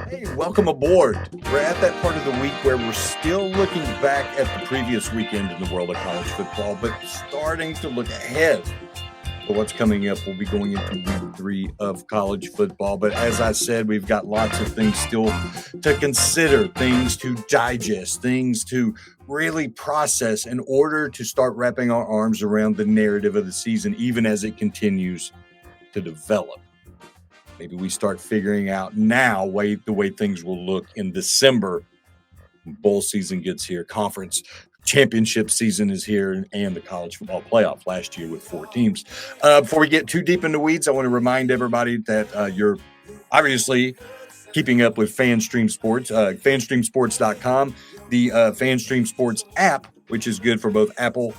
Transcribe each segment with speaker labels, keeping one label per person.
Speaker 1: Hey, welcome aboard. We're at that part of the week where we're still looking back at the previous weekend in the world of college football, but starting to look ahead for what's coming up. We'll be going into week 3 of college football. But as I said, we've got lots of things still to consider, things to digest, things to really process in order to start wrapping our arms around the narrative of the season, even as it continues to develop. Maybe we start figuring out now the way things will look in December. Bowl season gets here. Conference championship season is here, and the college football playoff last year with 4 teams. Before we get too deep in the weeds, I want to remind everybody that you're obviously keeping up with FanStream Sports, fanstreamsports.com, the FanStream Sports app, which is good for both Apple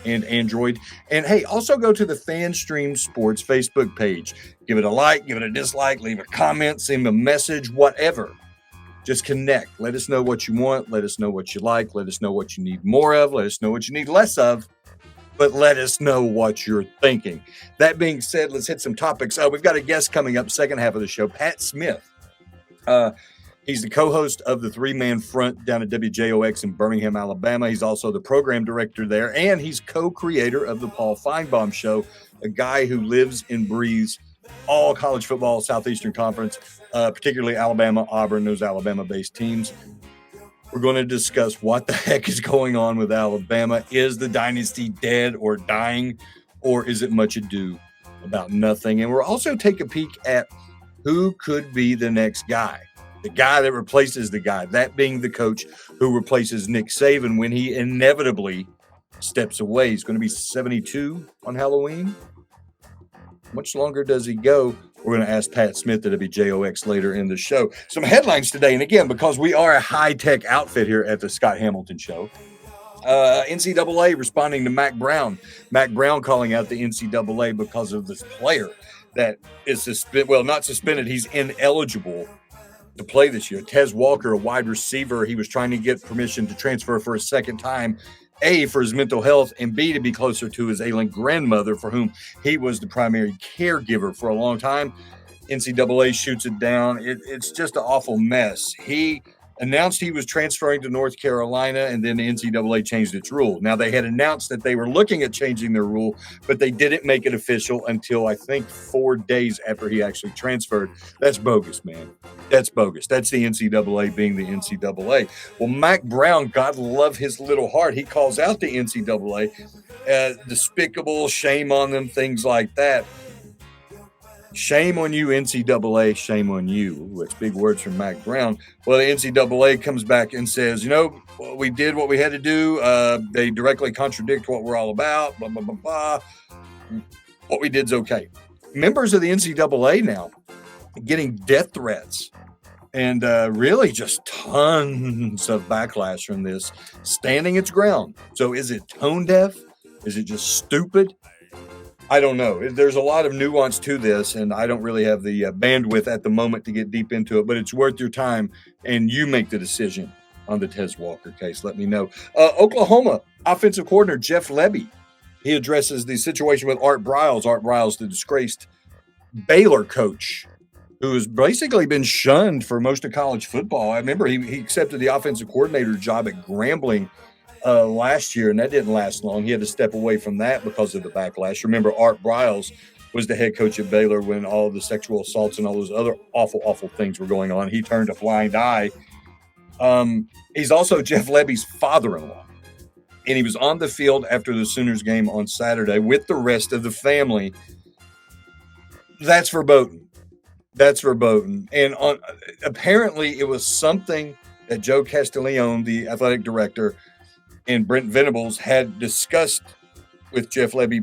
Speaker 1: and Android. And hey, also go to the FanStream Sports Facebook page. Give it a like, give it a dislike, leave a comment, send a message, whatever. Just connect. Let us know what you want. Let us know what you like. Let us know what you need more of. Let us know what you need less of. But let us know what you're thinking. That being said, let's hit some topics. We've got a guest coming up, second half of the show, Pat Smith. He's the co-host of the 3-Man Front down at WJOX in Birmingham, Alabama. He's also the program director there, and he's co-creator of the Paul Feinbaum Show, a guy who lives and breathes all college football, Southeastern Conference, particularly Alabama, Auburn, those Alabama-based teams. We're going to discuss what the heck is going on with Alabama. Is the dynasty dead or dying, or is it much ado about nothing? And we'll also take a peek at who could be the next guy. The guy that replaces the guy, that being the coach who replaces Nick Saban when he inevitably steps away. He's going to be 72 on Halloween. Much longer does he go? We're going to ask Pat Smith at WJOX later in the show. Some headlines today, and again, because we are a high-tech outfit here at the Scott Hamilton Show, NCAA responding to Mack Brown. Mack Brown calling out the NCAA because of this player that is not suspended. He's ineligible to play this year. Tez Walker, a wide receiver, he was trying to get permission to transfer for a second time, A, for his mental health, and B, to be closer to his ailing grandmother, for whom he was the primary caregiver for a long time. NCAA shoots it down. It's just an awful mess. He announced he was transferring to North Carolina, and then the NCAA changed its rule. Now, they had announced that they were looking at changing their rule, but they didn't make it official until, I think, 4 days after he actually transferred. That's bogus, man. That's bogus. That's the NCAA being the NCAA. Well, Mack Brown, God love his little heart, he calls out the NCAA, despicable, shame on them, things like that. Shame on you, NCAA, shame on you. That's big words from Mack Brown. Well, the NCAA comes back and says, we did what we had to do. They directly contradict what we're all about, blah, blah, blah, blah. What we did's okay. Members of the NCAA now getting death threats and really just tons of backlash from this, standing its ground. So is it tone deaf? Is it just stupid? I don't know. There's a lot of nuance to this, and I don't really have the bandwidth at the moment to get deep into it, but it's worth your time, and you make the decision on the Tez Walker case. Let me know. Oklahoma offensive coordinator Jeff Lebby, he addresses the situation with Art Briles. Art Briles, the disgraced Baylor coach, who has basically been shunned for most of college football. I remember he accepted the offensive coordinator job at Grambling last year, and that didn't last long. He had to step away from that because of the backlash. Remember, Art Briles was the head coach at Baylor when all the sexual assaults and all those other awful, awful things were going on. He turned a blind eye. He's also Jeff Lebby's father-in-law, and he was on the field after the Sooners game on Saturday with the rest of the family. That's verboten. That's verboten. And apparently it was something that Joe Castiglione, the athletic director, and Brent Venables had discussed with Jeff Lebby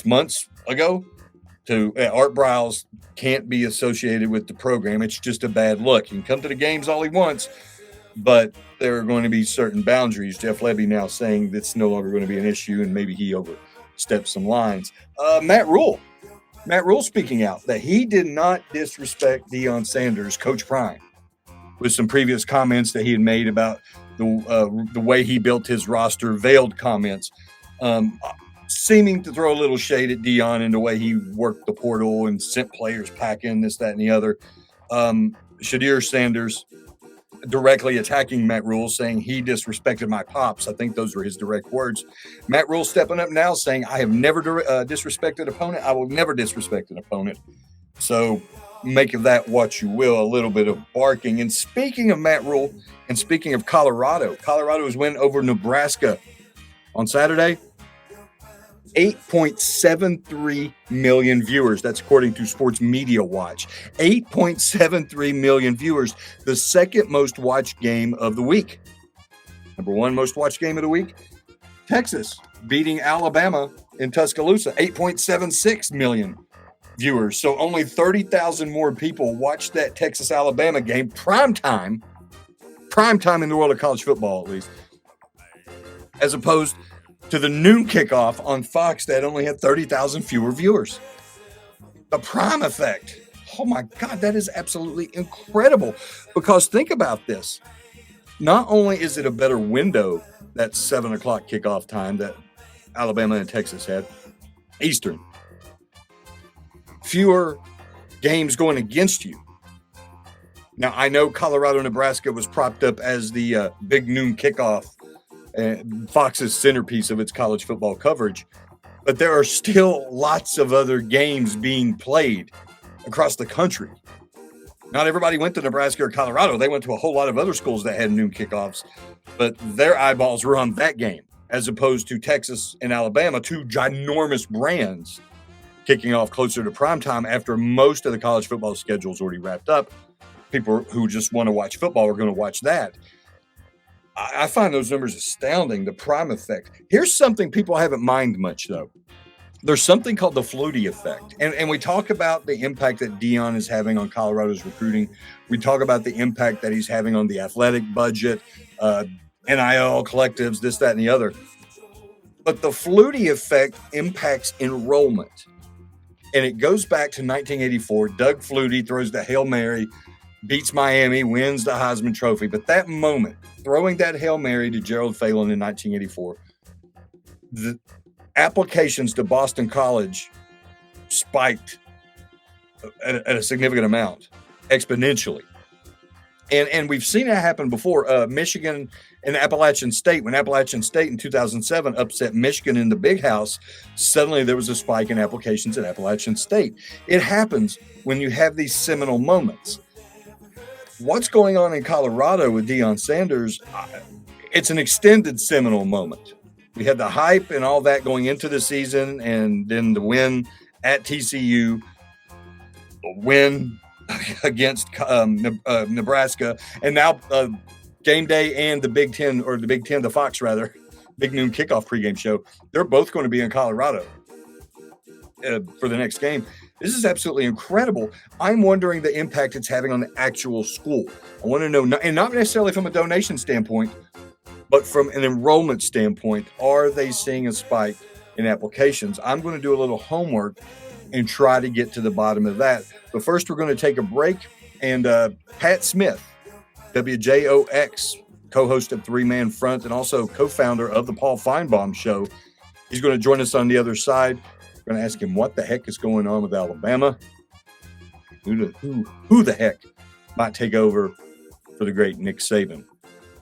Speaker 1: months ago. Art Briles can't be associated with the program. It's just a bad look. He can come to the games all he wants, but there are going to be certain boundaries. Jeff Lebby now saying that's no longer going to be an issue, and maybe he overstepped some lines. Matt Rule speaking out that he did not disrespect Deion Sanders, Coach Prime, with some previous comments that he had made about the way he built his roster, veiled comments. seeming to throw a little shade at Deion in the way he worked the portal and sent players packing, this, that, and the other. Shadir Sanders directly attacking Matt Rule, saying he disrespected my pops. I think those were his direct words. Matt Rule stepping up now saying, I have never disrespected an opponent. I will never disrespect an opponent. So make of that what you will, a little bit of barking. And speaking of Matt Rule and speaking of Colorado's win over Nebraska on Saturday, 8.73 million viewers. That's according to Sports Media Watch. 8.73 million viewers, the second most watched game of the week. Number one most watched game of the week, Texas beating Alabama in Tuscaloosa, 8.76 million viewers. So only 30,000 more people watched that Texas-Alabama game, prime time in the world of college football at least, as opposed to the noon kickoff on Fox that only had 30,000 fewer viewers. The prime effect. Oh my God, that is absolutely incredible. Because think about this. Not only is it a better window, that 7 o'clock kickoff time that Alabama and Texas had, Eastern. Fewer games going against you. Now, I know Colorado-Nebraska was propped up as the big noon kickoff, Fox's centerpiece of its college football coverage, but there are still lots of other games being played across the country. Not everybody went to Nebraska or Colorado. They went to a whole lot of other schools that had noon kickoffs, but their eyeballs were on that game, as opposed to Texas and Alabama, two ginormous brands kicking off closer to primetime after most of the college football schedule is already wrapped up. People who just want to watch football are going to watch that. I find those numbers astounding, the prime effect. Here's something people haven't minded much, though. There's something called the Flutie effect. And we talk about the impact that Deion is having on Colorado's recruiting. We talk about the impact that he's having on the athletic budget, NIL, collectives, this, that, and the other. But the Flutie effect impacts enrollment. And it goes back to 1984. Doug Flutie throws the Hail Mary, beats Miami, wins the Heisman Trophy. But that moment, throwing that Hail Mary to Gerald Phelan in 1984, the applications to Boston College spiked at a significant amount, exponentially. And we've seen it happen before. Michigan and Appalachian State, when Appalachian State in 2007 upset Michigan in the Big House, suddenly there was a spike in applications at Appalachian State. It happens when you have these seminal moments. What's going on in Colorado with Deion Sanders, it's an extended seminal moment. We had the hype and all that going into the season, and then the win at TCU, the win against Nebraska, and now game day and the Big Ten, or the Big Ten, the Fox rather, big noon kickoff pregame show. They're both going to be in Colorado for the next game. This is absolutely incredible. I'm wondering the impact it's having on the actual school. I want to know, and not necessarily from a donation standpoint, but from an enrollment standpoint, are they seeing a spike in applications? I'm going to do a little homework and try to get to the bottom of that. But first, we're going to take a break. And Pat Smith, WJOX, co-host of Three Man Front and also co-founder of the Paul Feinbaum Show, he's going to join us on the other side. We're going to ask him what the heck is going on with Alabama. Who the heck might take over for the great Nick Saban?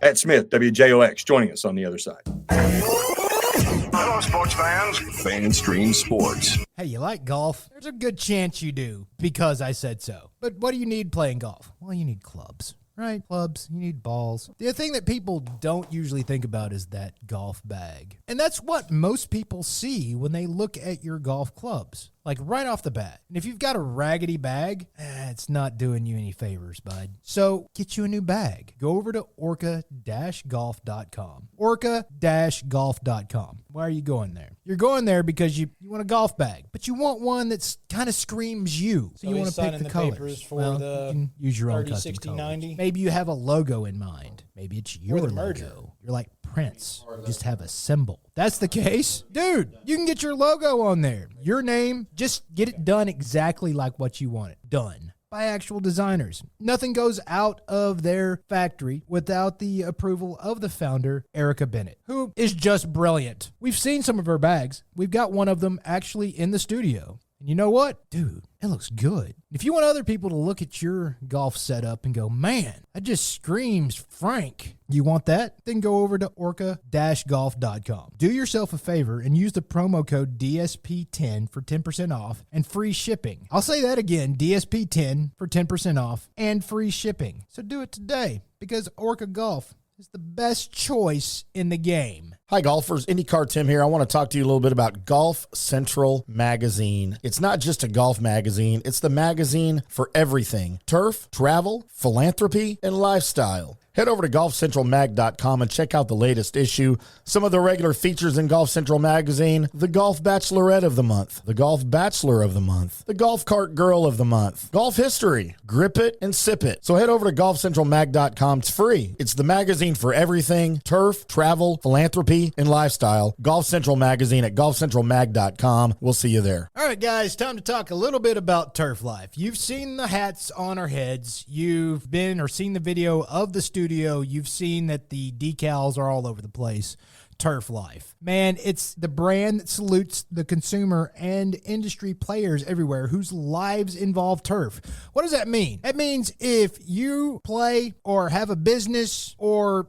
Speaker 1: Pat Smith, WJOX, joining us on the other side.
Speaker 2: Hello, sports fans.
Speaker 3: FanStream Sports.
Speaker 4: Hey, you like golf? There's a good chance you do, because I said so. But what do you need playing golf? Well, you need clubs, right? Clubs, you need balls. The thing that people don't usually think about is that golf bag. And that's what most people see when they look at your golf clubs. Like right off the bat. And if you've got a raggedy bag, it's not doing you any favors, bud. So get you a new bag. Go over to orca-golf.com. Orca-golf.com. Why are you going there? You're going there because you want a golf bag, but you want one that's kind of screams you. So you want to pick the colors.
Speaker 5: Papers for
Speaker 4: you can use your own
Speaker 5: 30,
Speaker 4: custom
Speaker 5: 60,
Speaker 4: colors.
Speaker 5: 90.
Speaker 4: Maybe you have a logo in mind. Maybe it's your
Speaker 5: the merger.
Speaker 4: logo. You're like Prince. Just have a symbol. That's the case. Dude, you can get your logo on there. Your name, just get it done exactly like what you want it done. by actual designers. Nothing goes out of their factory without the approval of the founder, Erica Bennett, who is just brilliant. We've seen some of her bags. We've got one of them actually in the studio. And you know what? Dude, it looks good. If you want other people to look at your golf setup and go, man, that just screams Frank. You want that? Then go over to orca-golf.com. Do yourself a favor and use the promo code DSP10 for 10% off and free shipping. I'll say that again, DSP10 for 10% off and free shipping. So do it today because Orca Golf is the best choice in the game.
Speaker 5: Hi, golfers. IndyCar Tim here. I want to talk to you a little bit about Golf Central Magazine. It's not just a golf magazine. It's the magazine for everything. Turf, travel, philanthropy, and lifestyle. Head over to golfcentralmag.com and check out the latest issue. Some of the regular features in Golf Central Magazine: the Golf Bachelorette of the Month, the Golf Bachelor of the Month, the Golf Cart Girl of the Month, Golf History, Grip It and Sip It. So head over to golfcentralmag.com. It's free. It's the magazine for everything: turf, travel, philanthropy, and lifestyle. Golf Central Magazine at golfcentralmag.com. We'll see you there.
Speaker 4: All right, guys, time to talk a little bit about Turf Life. You've seen the hats on our heads. You've been or seen the video of the studio. You've seen that the decals are all over the place. Turf Life. Man, it's the brand that salutes the consumer and industry players everywhere whose lives involve turf. What does that mean? That means if you play or have a business or,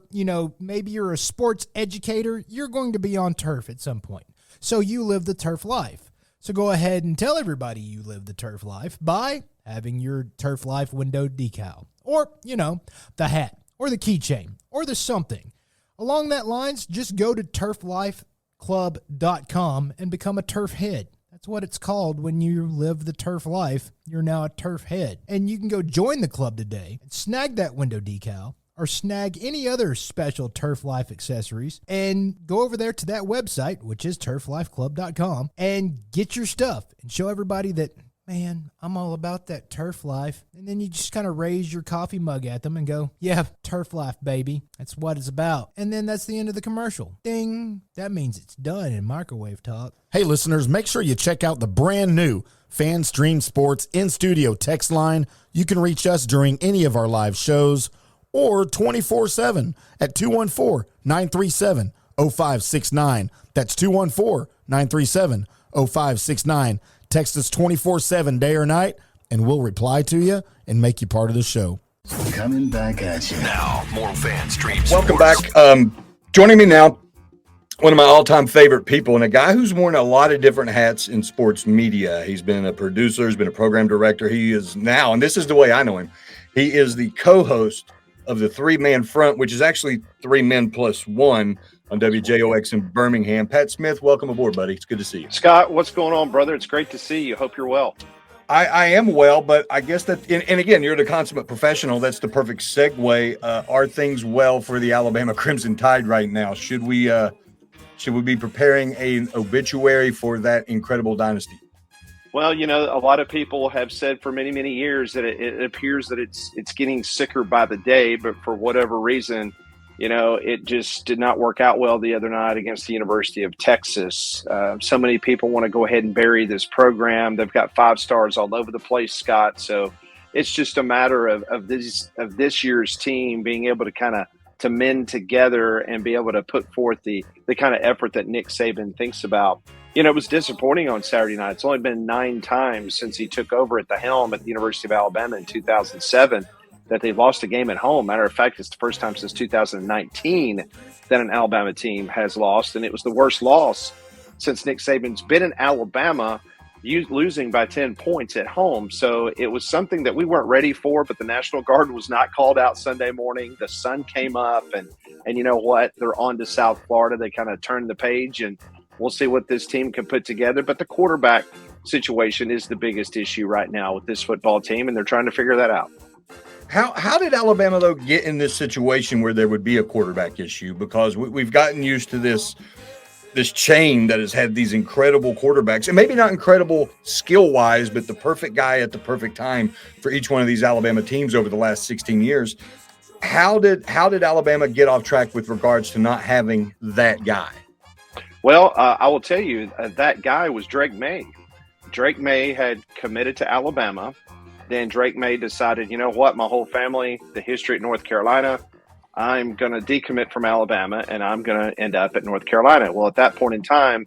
Speaker 4: maybe you're a sports educator, you're going to be on turf at some point. So you live the turf life. So go ahead and tell everybody you live the turf life by having your Turf Life window decal or, the hat or the keychain or the something. Along that lines, just go to turflifeclub.com and become a turf head. That's what it's called when you live the turf life. You're now a turf head. And you can go join the club today and snag that window decal or snag any other special Turf Life accessories and go over there to that website, which is turflifeclub.com, and get your stuff and show everybody that, man, I'm all about that turf life. And then you just kind of raise your coffee mug at them and go, yeah, turf life, baby. That's what it's about. And then that's the end of the commercial. Ding. That means it's done in microwave talk.
Speaker 5: Hey, listeners, make sure you check out the brand new Fan Stream Sports in-studio text line. You can reach us during any of our live shows or 24/7 at 214-937-0569. That's 214-937-0569. Text us 24/7 day or night, and we'll reply to you and make you part of the show.
Speaker 3: Coming back at you.
Speaker 2: Now, more Fan Stream
Speaker 1: Welcome
Speaker 2: Sports.
Speaker 1: back. Joining me now, one of my all-time favorite people, and a guy who's worn a lot of different hats in sports media. He's been a producer, he's been a program director. He is now, and this is the way I know him, he is the co-host of the three-man front, which is actually 3 men plus 1 on WJOX in Birmingham. Pat Smith, welcome aboard, buddy. It's good to see you.
Speaker 6: Scott, what's going on, brother? It's great to see you. Hope you're well.
Speaker 1: I am well, but I guess that, and again, you're the consummate professional. That's the perfect segue. Are things well for the Alabama Crimson Tide right now? Should we be preparing an obituary for that incredible dynasty?
Speaker 6: Well, a lot of people have said for many, many years that it appears that it's getting sicker by the day, but for whatever reason, it just did not work out well the other night against the University of Texas. So many people want to go ahead and bury this program. They've got 5 stars all over the place, Scott. So it's just a matter of this year's team being able to kind of to mend together and be able to put forth the kind of effort that Nick Saban thinks about. It was disappointing on Saturday night. It's only been 9 times since he took over at the helm at the University of Alabama in 2007 that they've lost a game at home. Matter of fact, it's the first time since 2019 that an Alabama team has lost, and it was the worst loss since Nick Saban's been in Alabama, losing by 10 points at home. So it was something that we weren't ready for, but the National Guard was not called out Sunday morning. The sun came up, and you know what? They're on to South Florida. They kind of turned the page, and we'll see what this team can put together. But the quarterback situation is the biggest issue right now with this football team, and they're trying to figure that out.
Speaker 1: How did Alabama, though, get in this situation where there would be a quarterback issue? Because we've gotten used to this chain that has had these incredible quarterbacks, and maybe not incredible skill-wise, but the perfect guy at the perfect time for each one of these Alabama teams over the last 16 years. How did Alabama get off track with regards to not having that guy?
Speaker 6: Well, I will tell you, that guy was Drake May. Drake May had committed to Alabama. then Drake May decided, you know what, my whole family, the history at North Carolina, I'm going to decommit from Alabama and I'm going to end up at North Carolina. Well, at that point in time,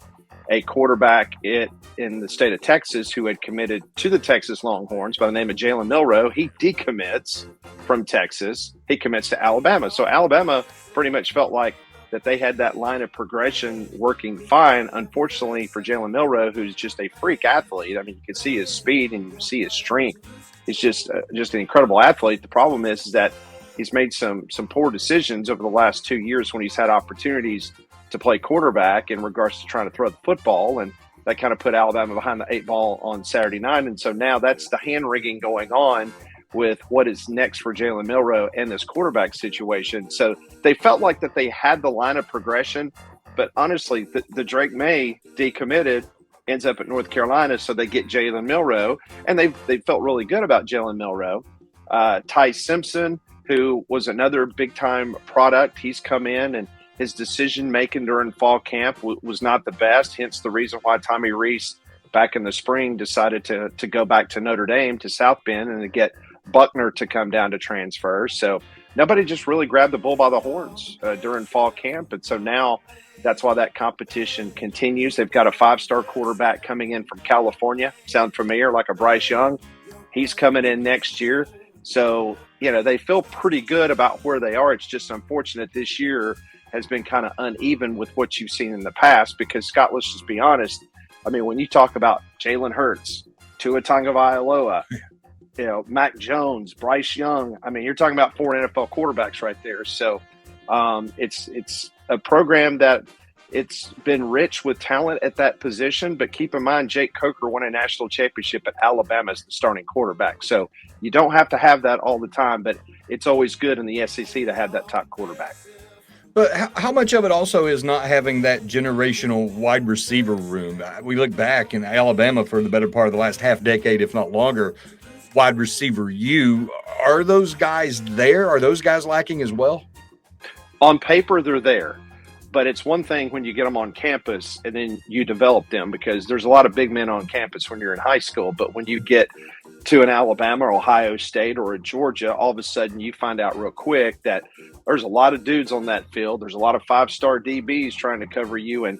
Speaker 6: a quarterback in the state of Texas who had committed to the Texas Longhorns by the name of Jalen Milroe, he decommits from Texas. He commits to Alabama. So Alabama pretty much felt like that they had that line of progression working fine. Unfortunately for Jalen Milroe, who's just a freak athlete. I mean, you can see his speed and you see his strength. He's just an incredible athlete. The problem is that he's made some poor decisions over the last 2 years when he's had opportunities to play quarterback in regards to trying to throw the football, and that kind of put Alabama behind the 8 ball on Saturday night. And so now that's the hand-wringing going on with what is next for Jalen Milroe and this quarterback situation. So they felt like that they had the line of progression, but honestly, the Drake May decommitted, ends up at North Carolina, so they get Jalen Milroe, and they felt really good about Jalen Milroe. Ty Simpson, who was another big-time product, he's come in, and his decision-making during fall camp was not the best, hence the reason why Tommy Rees back in the spring decided to go back to Notre Dame, to South Bend, and to get Buckner to come down to transfer. So nobody just really grabbed the bull by the horns during fall camp. And so now that's why that competition continues. They've got a 5-star quarterback coming in from California. Sound familiar? Like a Bryce Young. He's coming in next year. So, they feel pretty good about where they are. It's just unfortunate this year has been kind of uneven with what you've seen in the past because, Scott, let's just be honest. I mean, when you talk about Jalen Hurts, Tua Tagovailoa, Mac Jones, Bryce Young, I mean, you're talking about 4 NFL quarterbacks right there. So it's a program that it's been rich with talent at that position. But keep in mind, Jake Coker won a national championship at Alabama as the starting quarterback. So you don't have to have that all the time, but it's always good in the SEC to have that top quarterback.
Speaker 1: But how much of it also is not having that generational wide receiver room? We look back in Alabama for the better part of the last half decade, if not longer, wide receiver are those guys there? Are those guys lacking as well?
Speaker 6: On paper, they're there. But it's one thing when you get them on campus and then you develop them, because there's a lot of big men on campus when you're in high school. But when you get to an Alabama or Ohio State or a Georgia, all of a sudden you find out real quick that there's a lot of dudes on that field. There's a lot of 5-star DBs trying to cover you. And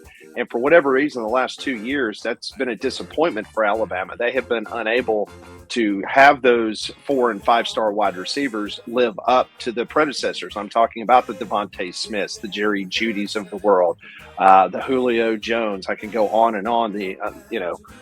Speaker 6: for whatever reason, the last 2 years, that's been a disappointment for Alabama. They have been unable to have those 4- and 5-star wide receivers live up to the predecessors. I'm talking about the Devontae Smiths, the Jerry Judys of the world, the Julio Jones. I can go on and on. The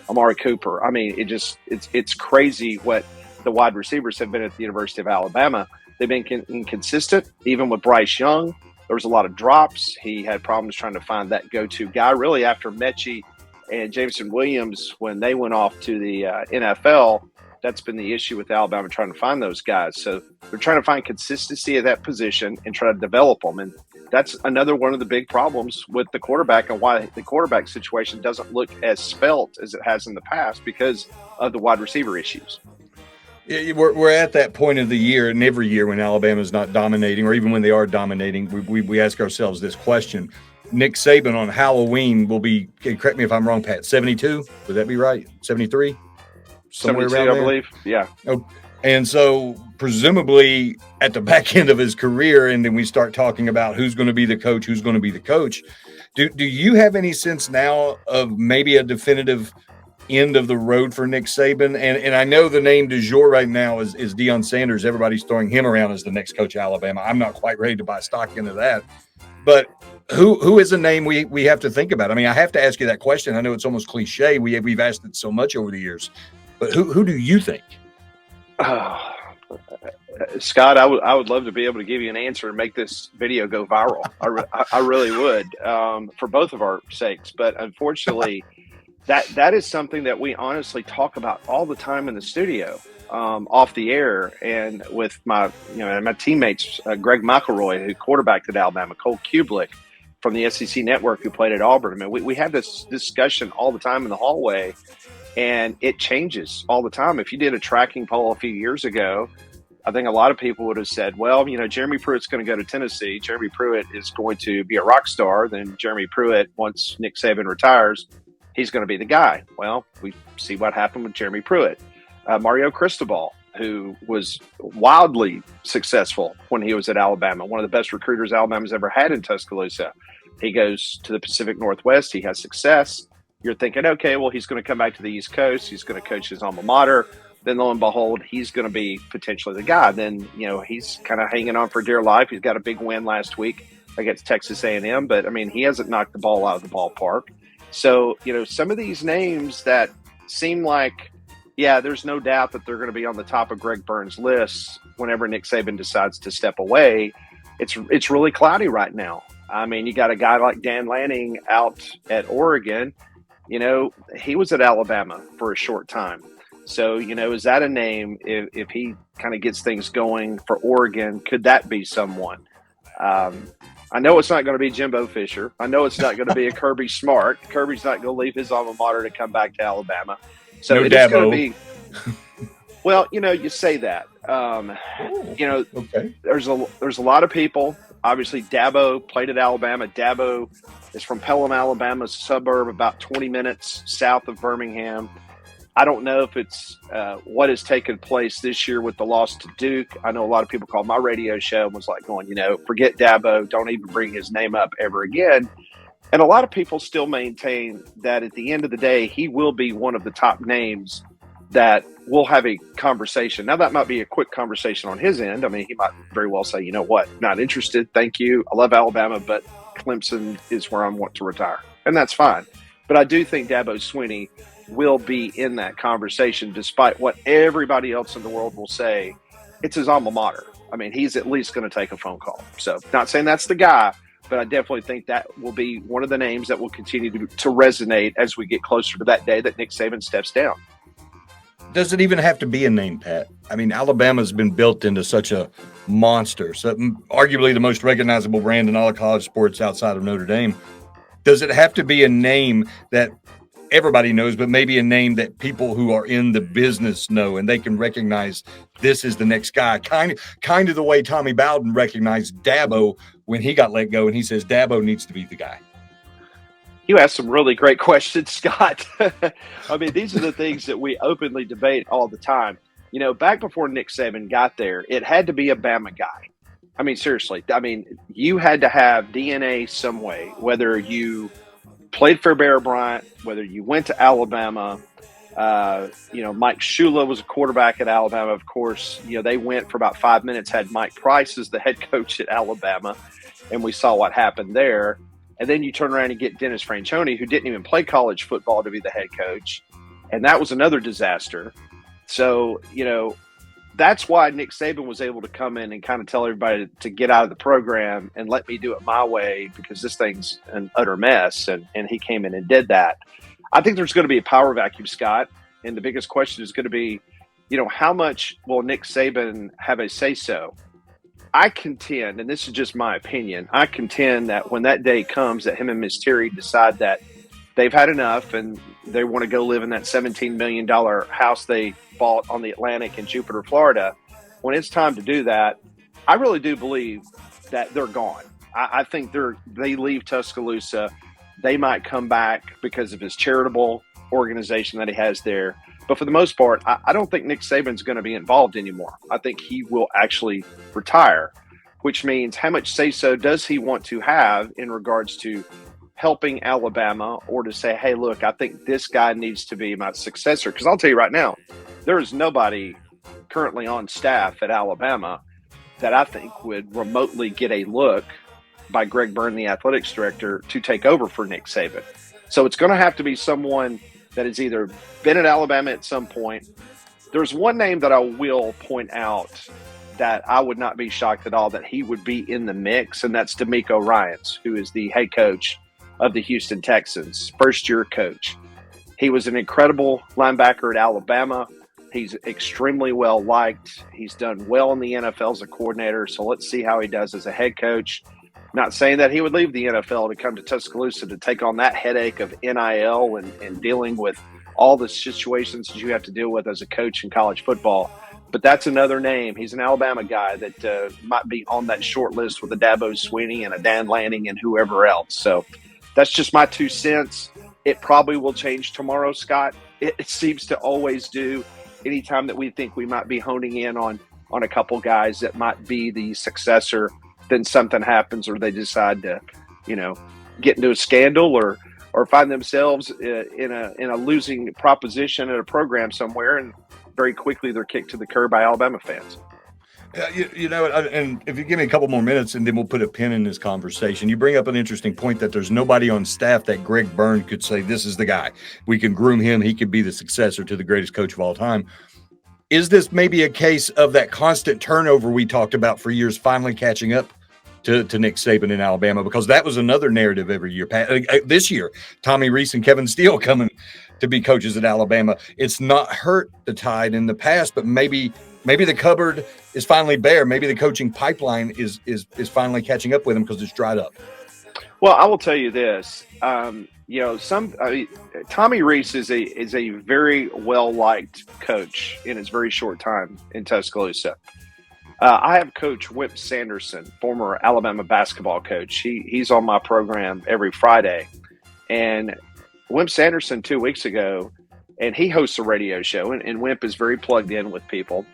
Speaker 6: Amari Cooper. I mean, it's crazy what the wide receivers have been at the University of Alabama. They've been inconsistent. Even with Bryce Young, there was a lot of drops. He had problems trying to find that go-to guy. Really, after Mechie and Jameson Williams, when they went off to the NFL, that's been the issue with Alabama, trying to find those guys. So they're trying to find consistency at that position and try to develop them. And that's another one of the big problems with the quarterback, and why the quarterback situation doesn't look as spelt as it has in the past, because of the wide receiver issues.
Speaker 1: We're at that point of the year, and every year when Alabama's not dominating, or even when they are dominating, we ask ourselves this question. Nick Saban on Halloween will be, correct me if I'm wrong, Pat, 72? Would that be right? 73? Somewhere
Speaker 6: 72,
Speaker 1: around there?
Speaker 6: I believe. Yeah.
Speaker 1: Oh, and so presumably at the back end of his career, and then we start talking about who's going to be the coach, Do you have any sense now of maybe a definitive end of the road for Nick Saban? And I know the name du jour right now is Deion Sanders. Everybody's throwing him around as the next coach of Alabama. I'm not quite ready to buy stock into that. But who is a name we have to think about? I mean, I have to ask you that question. I know it's almost cliche. We've asked it so much over the years. But who do you think?
Speaker 6: Scott, I would love to be able to give you an answer and make this video go viral. I really would, for both of our sakes. But unfortunately, that is something that we honestly talk about all the time in the studio, off the air, and with my teammates, Greg McElroy, who quarterbacked at Alabama, Cole Kubelik from the SEC Network, who played at Auburn. I mean, we have this discussion all the time in the hallway, and it changes all the time. If you did a tracking poll a few years ago, I think a lot of people would have said, well, Jeremy Pruitt's going to go to Tennessee. Jeremy Pruitt is going to be a rock star. Then Jeremy Pruitt, once Nick Saban retires, he's going to be the guy. Well, we see what happened with Jeremy Pruitt. Mario Cristobal who was wildly successful when he was at Alabama, one of the best recruiters Alabama's ever had in Tuscaloosa. He goes to the Pacific Northwest. He has success. You're thinking, okay, well, he's going to come back to the East Coast. He's going to coach his alma mater. Then lo and behold, he's going to be potentially the guy. Then, he's kind of hanging on for dear life. He's got a big win last week against Texas A&M, but I mean, he hasn't knocked the ball out of the ballpark. So, some of these names that seem like, yeah, there's no doubt that they're going to be on the top of Greg Burns' list whenever Nick Saban decides to step away. It's really cloudy right now. I mean, you got a guy like Dan Lanning out at Oregon. He was at Alabama for a short time. So, is that a name, if he kind of gets things going for Oregon, could that be someone? I know it's not going to be Jimbo Fisher. I know it's not going to be a Kirby Smart. Kirby's not going to leave his alma mater to come back to Alabama. So
Speaker 1: no
Speaker 6: it's
Speaker 1: Dabo.
Speaker 6: going to be – well, you say that.
Speaker 1: Okay.
Speaker 6: There's a lot of people. Obviously, Dabo played at Alabama. Dabo is from Pelham, Alabama, a suburb about 20 minutes south of Birmingham. I don't know if it's what has taken place this year with the loss to Duke. I know a lot of people called my radio show and was like going, forget Dabo. Don't even bring his name up ever again. And a lot of people still maintain that at the end of the day, he will be one of the top names that we'll have a conversation. Now, that might be a quick conversation on his end. I mean, he might very well say, you know what, not interested. Thank you. I love Alabama, but Clemson is where I want to retire. And that's fine. But I do think Dabo Swinney will be in that conversation, despite what everybody else in the world will say. It's his alma mater. I mean, he's at least going to take a phone call. So not saying that's the guy, but I definitely think that will be one of the names that will continue to resonate as we get closer to that day that Nick Saban steps down.
Speaker 1: Does it even have to be a name, Pat? I mean, Alabama's been built into such a monster, so arguably the most recognizable brand in all of college sports outside of Notre Dame. Does it have to be a name that everybody knows, but maybe a name that people who are in the business know and they can recognize this is the next guy? Kind of the way Tommy Bowden recognized Dabo when he got let go, and he says Dabo needs to be the guy.
Speaker 6: You asked some really great questions, Scott. I mean, these are the things that we openly debate all the time. Back before Nick Saban got there, it had to be a Bama guy. I mean, seriously. I mean, you had to have DNA some way, whether you played for Bear Bryant, whether you went to Alabama. Mike Shula was a quarterback at Alabama, of course. They went for about 5 minutes, had Mike Price as the head coach at Alabama, and we saw what happened there. And then you turn around and get Dennis Franchione, who didn't even play college football, to be the head coach. And that was another disaster. So, that's why Nick Saban was able to come in and kind of tell everybody to get out of the program and let me do it my way, because this thing's an utter mess. And he came in and did that. I think there's going to be a power vacuum, Scott. And the biggest question is going to be, how much will Nick Saban have a say-so? I contend, and this is just my opinion, I contend that when that day comes that him and Ms. Terry decide that they've had enough and they want to go live in that $17 million house they bought on the Atlantic in Jupiter, Florida, when it's time to do that, I really do believe that they're gone. I think they leave Tuscaloosa. They might come back because of his charitable organization that he has there. But for the most part, I don't think Nick Saban's going to be involved anymore. I think he will actually retire, which means how much say-so does he want to have in regards to helping Alabama, or to say, hey, look, I think this guy needs to be my successor? Because I'll tell you right now, there is nobody currently on staff at Alabama that I think would remotely get a look by Greg Byrne, the athletics director, to take over for Nick Saban. So it's going to have to be someone that has either been at Alabama at some point. There's one name that I will point out that I would not be shocked at all that he would be in the mix, and that's D'Amico Ryans, who is the head coach of the Houston Texans, first-year coach. He was an incredible linebacker at Alabama. He's extremely well-liked. He's done well in the NFL as a coordinator, so let's see how he does as a head coach. Not saying that he would leave the NFL to come to Tuscaloosa to take on that headache of NIL and dealing with all the situations that you have to deal with as a coach in college football. But that's another name. He's an Alabama guy that might be on that short list with a Dabo Swinney and a Dan Lanning and whoever else. So that's just my 2 cents. It probably will change tomorrow, Scott. It seems to always do. anytime that we think we might be honing in on a couple guys that might be the successor, then something happens or they decide to, get into a scandal or find themselves in a losing proposition at a program somewhere, and very quickly they're kicked to the curb by Alabama fans.
Speaker 1: And if you give me a couple more minutes and then we'll put a pin in this conversation, you bring up an interesting point that there's nobody on staff that Greg Byrne could say, this is the guy. We can groom him. He could be the successor to the greatest coach of all time. Is this maybe a case of that constant turnover we talked about for years finally catching up to Nick Saban in Alabama? Because that was another narrative every year. This year, Tommy Rees and Kevin Steele coming to be coaches at Alabama. It's not hurt the Tide in the past, but maybe the cupboard is finally bare. Maybe the coaching pipeline is finally catching up with him because it's dried up.
Speaker 6: Well, I will tell you this. Tommy Rees is a very well-liked coach in his very short time in Tuscaloosa. I have Coach Wimp Sanderson, former Alabama basketball coach. He's on my program every Friday. And Wimp Sanderson 2 weeks ago, and he hosts a radio show, and Wimp is very plugged in with people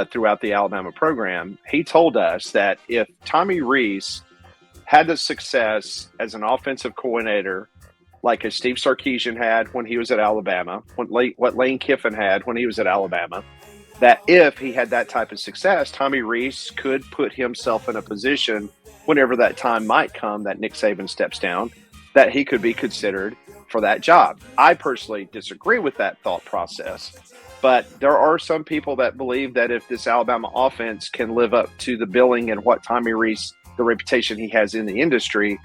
Speaker 6: throughout the Alabama program. He told us that if Tommy Rees had the success as an offensive coordinator like a Steve Sarkisian had when he was at Alabama, what Lane Kiffin had when he was at Alabama, that if he had that type of success, Tommy Rees could put himself in a position whenever that time might come that Nick Saban steps down, that he could be considered for that job. I personally disagree with that thought process, but there are some people that believe that if this Alabama offense can live up to the billing and what Tommy Rees, the reputation he has in the industry,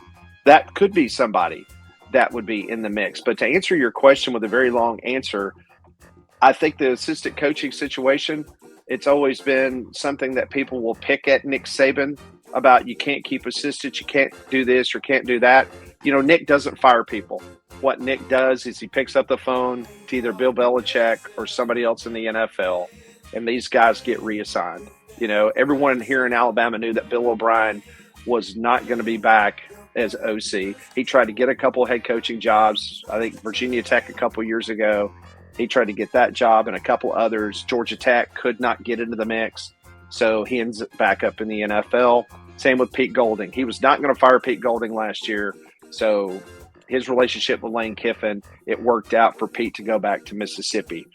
Speaker 6: that could be somebody that would be in the mix. But to answer your question with a very long answer, I think the assistant coaching situation, it's always been something that people will pick at Nick Saban about. You can't keep assistants, you can't do this or can't do that. Nick doesn't fire people. What Nick does is he picks up the phone to either Bill Belichick or somebody else in the NFL, and these guys get reassigned. Everyone here in Alabama knew that Bill O'Brien was not going to be back as OC. He tried to get a couple head coaching jobs. I think Virginia Tech a couple years ago. He tried to get that job and a couple others. Georgia Tech could not get into the mix, so he ends up back up in the NFL. Same with Pete Golding. He was not going to fire Pete Golding last year, so his relationship with Lane Kiffin, it worked out for Pete to go back to Mississippi.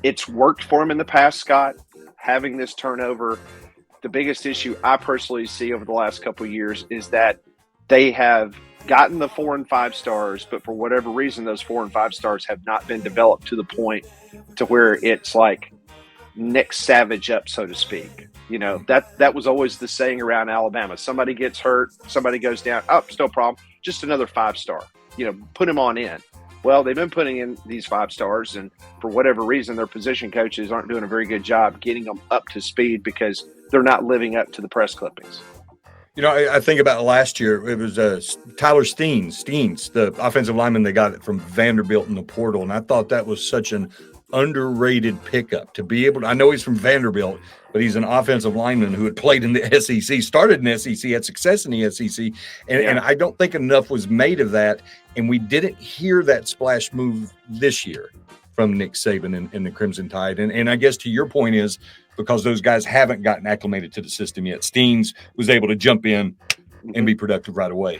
Speaker 6: It's worked for him in the past, Scott, having this turnover. The biggest issue I personally see over the last couple of years is that they have gotten the 4 and 5 stars, but for whatever reason, those 4 and 5 stars have not been developed to the point to where it's like Nick Savage up, so to speak. That was always the saying around Alabama. Somebody gets hurt, somebody goes down, no problem, just another 5-star, put him on in. Well, they've been putting in these 5 stars, and for whatever reason, their position coaches aren't doing a very good job getting them up to speed because they're not living up to the press clippings.
Speaker 1: I think about last year, it was Tyler Steens, the offensive lineman they got from Vanderbilt in the portal, and I thought that was such an underrated pickup to be able to – I know he's from Vanderbilt, but he's an offensive lineman who had played in the SEC, started in the SEC, had success in the SEC, and I don't think enough was made of that, and we didn't hear that splash move this year from Nick Saban and the Crimson Tide. And I guess to your point is because those guys haven't gotten acclimated to the system yet. Steens was able to jump in and be productive right away.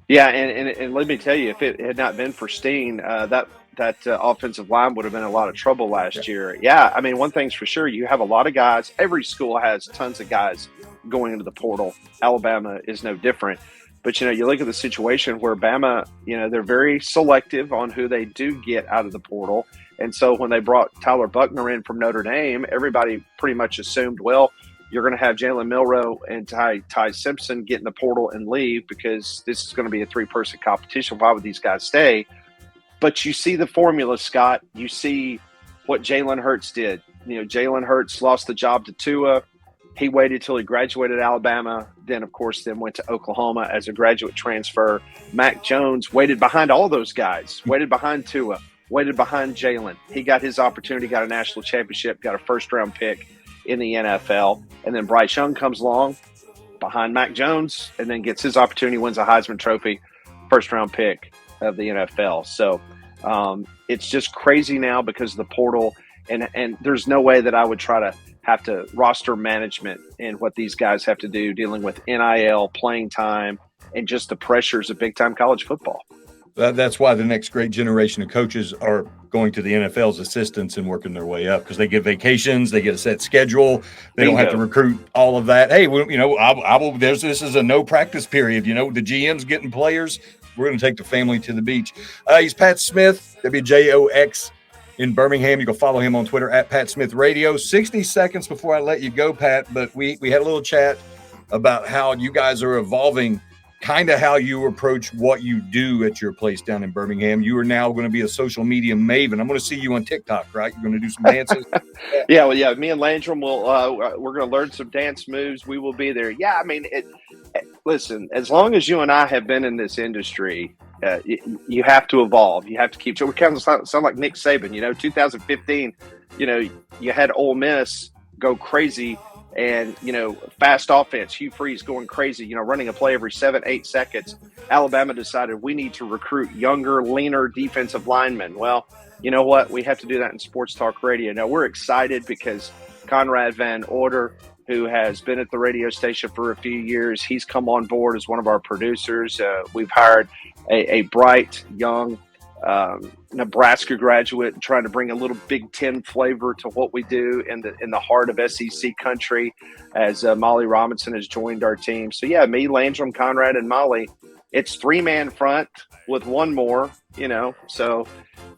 Speaker 6: Yeah, and let me tell you, if it had not been for Steen, that offensive line would have been in a lot of trouble last year. Yeah, I mean, one thing's for sure, you have a lot of guys. Every school has tons of guys going into the portal. Alabama is no different. But, you look at the situation where Bama, they're very selective on who they do get out of the portal. And so when they brought Tyler Buckner in from Notre Dame, everybody pretty much assumed, well, you're going to have Jalen Milroe and Ty Simpson get in the portal and leave because this is going to be a 3-person competition. Why would these guys stay? But you see the formula, Scott. You see what Jalen Hurts did. Jalen Hurts lost the job to Tua. He waited till he graduated Alabama, then, of course, went to Oklahoma as a graduate transfer. Mack Jones waited behind all those guys, waited behind Tua, waited behind Jalen. He got his opportunity, got a national championship, got a first-round pick in the NFL. And then Bryce Young comes along behind Mack Jones and then gets his opportunity, wins a Heisman Trophy, first-round pick of the NFL. So it's just crazy now because of the portal. And there's no way that I would try to have to roster management and what these guys have to do dealing with NIL, playing time, and just the pressures of big-time college football.
Speaker 1: That's why the next great generation of coaches are going to the NFL's assistants and working their way up, because they get vacations, they get a set schedule, they don't have to recruit all of that. Hey, I will. This is a no practice period. The GM's getting players. We're going to take the family to the beach. He's Pat Smith, WJOX in Birmingham. You can follow him on Twitter at Pat Smith Radio. 60 seconds before I let you go, Pat, but we had a little chat about how you guys are evolving, kind of how you approach what you do at your place down in Birmingham. You are now going to be a social media maven. I'm going to see you on TikTok, right? You're going to do some dances.
Speaker 6: Yeah. Me and Landrum we're going to learn some dance moves. We will be there. Yeah. I mean, listen, as long as you and I have been in this industry, you have to evolve. You have to keep. So we kind of sound like Nick Saban. 2015. You had Ole Miss go crazy. And, fast offense, Hugh Freeze going crazy, running a play every 7-8 seconds. Alabama decided we need to recruit younger, leaner defensive linemen. Well, you know what? We have to do that in sports talk radio. Now, we're excited because Conrad Van Order, who has been at the radio station for a few years, he's come on board as one of our producers. We've hired a bright, young Nebraska graduate, trying to bring a little Big Ten flavor to what we do in the heart of SEC country, as Molly Robinson has joined our team. So yeah, me, Landrum, Conrad, and Molly. It's 3-man front with one more. So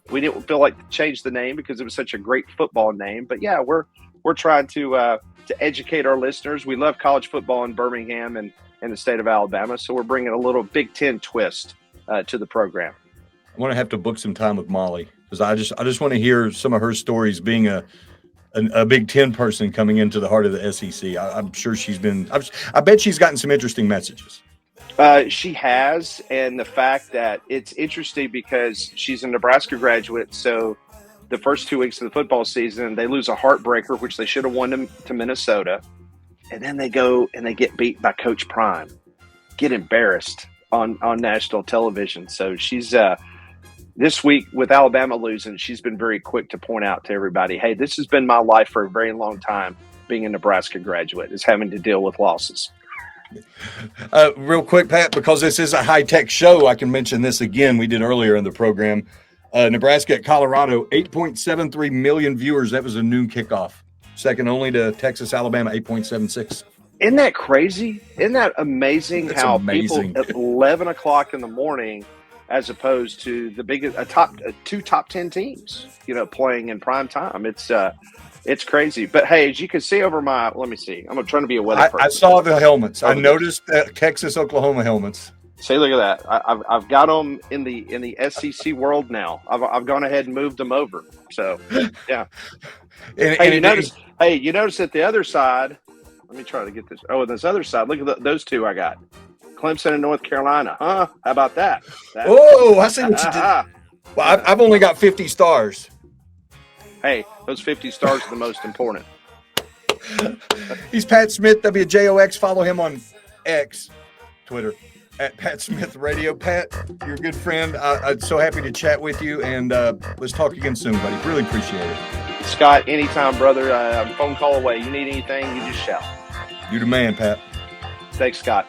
Speaker 6: we didn't feel like to change the name because it was such a great football name. But yeah, we're trying to educate our listeners. We love college football in Birmingham and in the state of Alabama, so we're bringing a little Big Ten twist to the program.
Speaker 1: I want to have to book some time with Molly, because I just want to hear some of her stories being a Big Ten person coming into the heart of the SEC. I'm sure I bet she's gotten some interesting messages.
Speaker 6: She has, and the fact that it's interesting because she's a Nebraska graduate, so the first 2 weeks of the football season, they lose a heartbreaker, which they should have won to Minnesota, and then they go and they get beat by Coach Prime, get embarrassed on national television. So she's this week, with Alabama losing, she's been very quick to point out to everybody, hey, this has been my life for a very long time, being a Nebraska graduate, is having to deal with losses.
Speaker 1: Real quick, Pat, because this is a high-tech show, I can mention this again. We did earlier in the program. Nebraska at Colorado, 8.73 million viewers. That was a noon kickoff. Second only to Texas, Alabama, 8.76.
Speaker 6: Isn't that crazy? Isn't that amazing?
Speaker 1: That's
Speaker 6: how
Speaker 1: amazing.
Speaker 6: People at 11 o'clock in the morning, as opposed to the biggest two top 10 teams, playing in prime time. It's crazy. But hey, as you can see over let me see. I'm trying to be a weather person.
Speaker 1: I saw the helmets. I noticed Texas, Oklahoma helmets.
Speaker 6: See, look at that. I've got them in the SEC world now. I've gone ahead and moved them over. So yeah. You notice at the other side. Let me try to get this. Oh, on this other side, look at those two I got. Clemson and North Carolina. Huh? How about that?
Speaker 1: Oh, I see what you did. Well, I've only got 50 stars.
Speaker 6: Hey, those 50 stars are the most important.
Speaker 1: He's Pat Smith, WJOX. Follow him on X, Twitter, at Pat Smith Radio. Pat, you're a good friend. I'm so happy to chat with you, and let's talk again soon, buddy. Really appreciate it.
Speaker 6: Scott, anytime, brother. I'm a phone call away. You need anything, you just shout.
Speaker 1: You're the man, Pat.
Speaker 6: Thanks, Scott.